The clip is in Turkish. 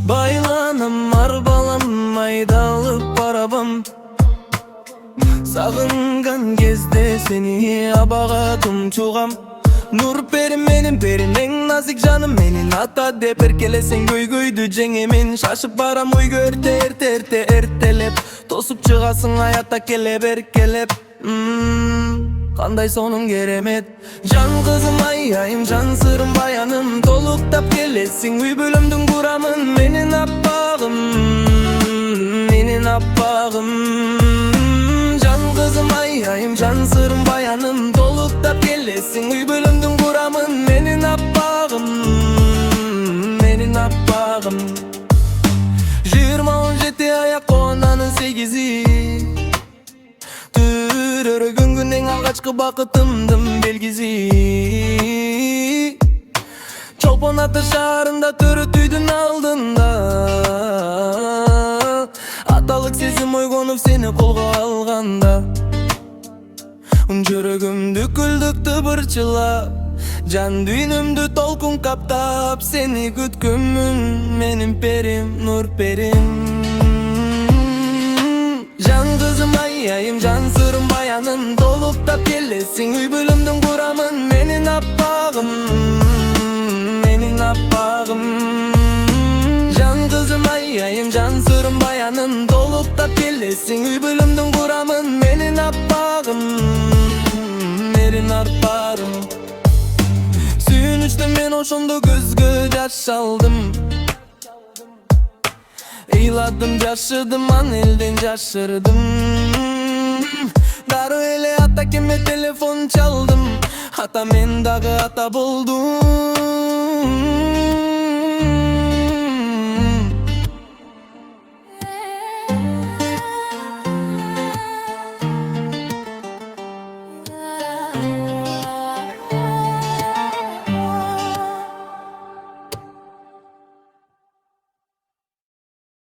Baylanam arbalam aydalıp arabam, sağıngan kezde seni abağa tumçuğam. Nur perim benim perim, en nazik canım menin. Ata dep erkelesen göy göydü cengimin. Şaşıp baram oy görte erte ertelep. Tosup çıgasın hayatta kelep erkelep. Kanday sonun geremet. Can kızım ayayım, can sırım bayanım. Doluktap gelesin uy bölümdün kuramın. Menin appağım, menin appağım. Can kızım ayayım, can sırım bayanım. Doluktap gelesin uy bölümdün kuramın. Menin appağım, menin appağım. 20-17 ayak konanın 8'i. Türörgün en algaçkı bakıtımdım belgizi. Çolpon atı şaharında törütüydün aldığında. Atalık sezim oygonup seni kolga alganda. Jörөгümdü küldüktü bırçıla. Can düğünümdü tolkun kaptap. Seni kütkümün menin perim, nur perim. Can kızım ayayım, can sırım bayanım. Dolup da gelesin uy bölümdün kuramın. Menin appağım, menin appağım. Can kızım ayayım, can sırım bayanım. Dolup da gelesin uy bölümdün kuramın. Menin appağım, menin appağım. Suyun içte men oşonda gözgö jaş aldım. Eyladım yaşadım an elden şaşırdım. Darı ele ata kime telefon çaldım. Hata men dağı ata buldum.